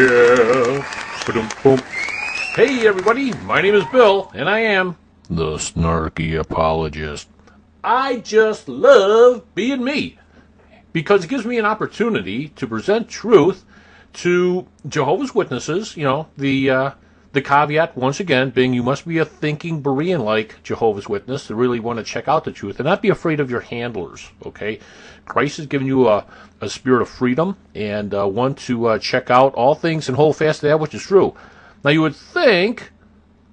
Yeah. Ba-dum-bum. Hey everybody, my name is Bill, and I am the Snarky Apologist. I just love being me, because it gives me an opportunity to present truth to Jehovah's Witnesses. You know, the caveat, once again, being you must be a thinking Berean like Jehovah's Witness to really want to check out the truth and not be afraid of your handlers, okay? Christ has given you a spirit of freedom and one to check out all things and hold fast to that which is true. Now, you would think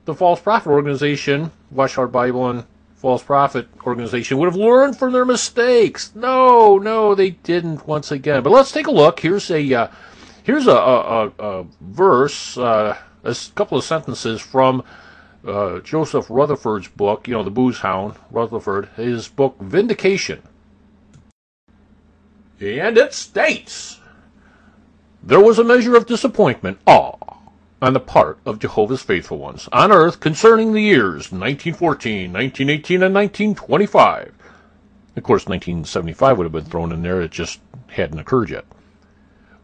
the false prophet organization, WatchTower Bible and false prophet organization, would have learned from their mistakes. No, they didn't once again. But let's take a look. Here's a verse, a couple of sentences from Joseph Rutherford's book, you know, the booze hound, Rutherford, his book Vindication. And it states, there was a measure of disappointment, awe, on the part of Jehovah's faithful ones on earth concerning the years 1914, 1918, and 1925. Of course, 1975 would have been thrown in there. It just hadn't occurred yet.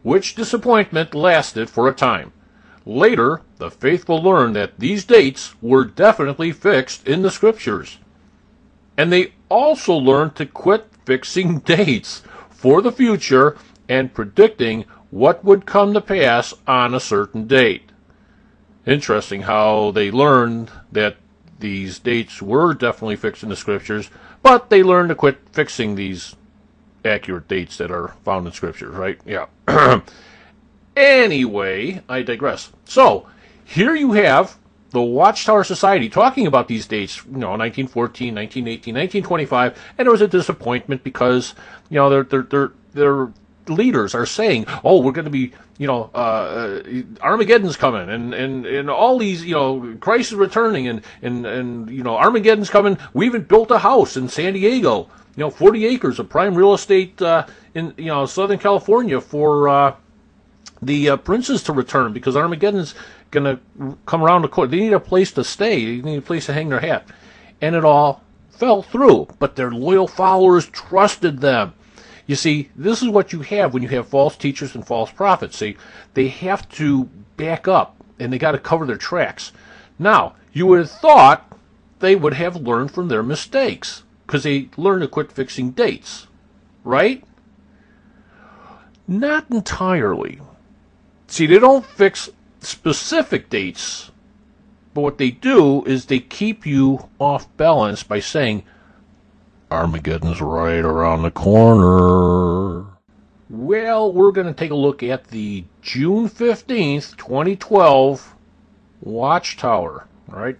Which disappointment lasted for a time. Later, the faithful learned that these dates were definitely fixed in the Scriptures. And they also learned to quit fixing dates for the future and predicting what would come to pass on a certain date. Interesting how they learned that these dates were definitely fixed in the Scriptures, but they learned to quit fixing these accurate dates that are found in Scriptures, right? Yeah. Anyway, I digress. So, here you have the WatchTower Society talking about these dates, you know, 1914, 1918, 1925, and there was a disappointment because, you know, their leaders are saying, oh, we're going to be, you know, Armageddon's coming, and all these, you know, Christ is returning, and you know, Armageddon's coming. We even built a house in San Diego, you know, 40 acres of prime real estate in, you know, Southern California for the princes to return, because Armageddon's going to come around the corner. They need a place to stay. They need a place to hang their hat. And it all fell through. But their loyal followers trusted them. You see, this is what you have when you have false teachers and false prophets. See, they have to back up, and they got to cover their tracks. Now, you would have thought they would have learned from their mistakes, because they learned to quit fixing dates, right? Not entirely. See, they don't fix specific dates, but what they do is they keep you off balance by saying, Armageddon's right around the corner. Well, we're going to take a look at the June 15th, 2012 WatchTower. All right,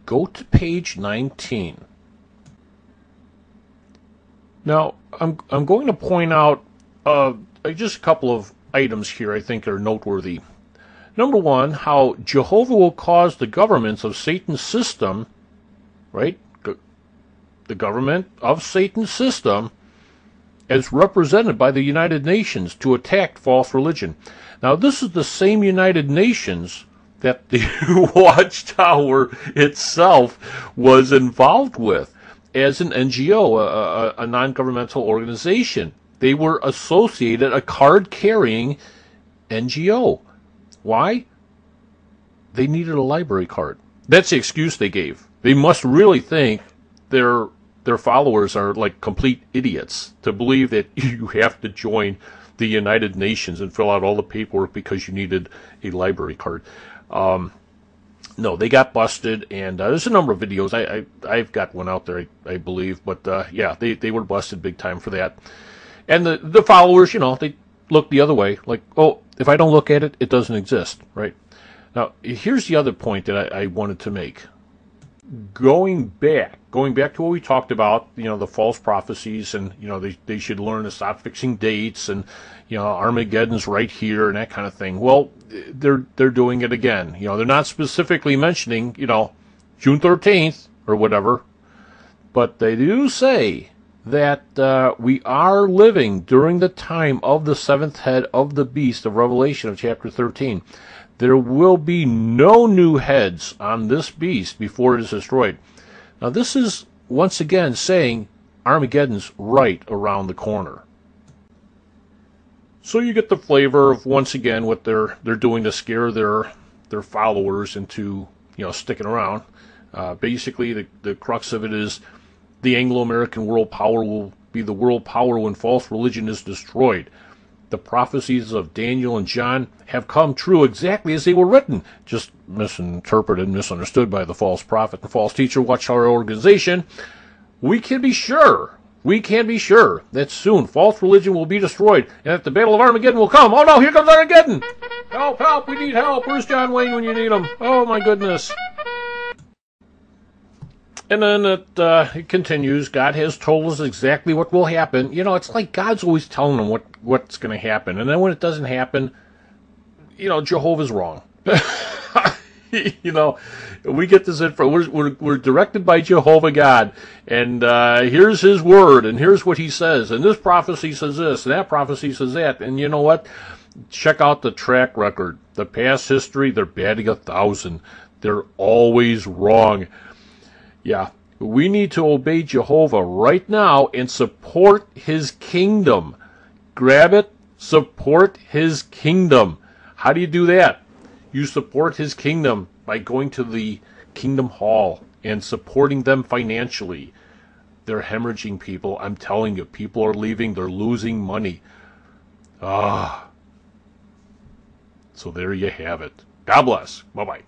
go to page 19. Now, I'm going to point out just a couple of items here I think are noteworthy. Number one, how Jehovah will cause the governments of Satan's system, right? The government of Satan's system, as represented by the United Nations, to attack false religion. Now, this is the same United Nations that the WatchTower itself was involved with as an NGO, a non-governmental organization. They were associated, a card-carrying NGO. Why? They needed a library card. That's the excuse they gave. They must really think their followers are like complete idiots to believe that you have to join the United Nations and fill out all the paperwork because you needed a library card. No, they got busted, and there's a number of videos. I've got one out there, I believe, but yeah, they were busted big time for that. And the followers, you know, they look the other way, like, oh, if I don't look at it, it doesn't exist, right? Now, here's the other point that I wanted to make. Going back to what we talked about, you know, the false prophecies, and, you know, they should learn to stop fixing dates, and, you know, Armageddon's right here, and that kind of thing. Well, they're doing it again. You know, they're not specifically mentioning, you know, June 13th or whatever, but they do say that we are living during the time of the seventh head of the beast of Revelation of chapter 13. There will be no new heads on this beast before it is destroyed. Now, this is, once again, saying Armageddon's right around the corner. So you get the flavor of, once again, what they're doing to scare their followers into, sticking around. Basically, the crux of it is the Anglo-American world power will be the world power when false religion is destroyed. The prophecies of Daniel and John have come true exactly as they were written, just misinterpreted and misunderstood by the false prophet and false teacher WatchTower organization. We can be sure that soon false religion will be destroyed and that the Battle of Armageddon will come. Oh no, here comes Armageddon! Help, help, we need help. Where's John Wayne when you need him? Oh my goodness. And then it continues. God has told us exactly what will happen. It's like God's always telling them what's going to happen. And then when it doesn't happen, Jehovah's wrong. We get this info. We're directed by Jehovah God. And here's his word. And here's what he says. And this prophecy says this. And that prophecy says that. And you know what? Check out the track record. The past history, they're batting 1,000. They're always wrong. Yeah, we need to obey Jehovah right now and support his kingdom. Grab it, support his kingdom. How do you do that? You support his kingdom by going to the Kingdom Hall and supporting them financially. They're hemorrhaging people. I'm telling you, people are leaving. They're losing money. So there you have it. God bless. Bye-bye.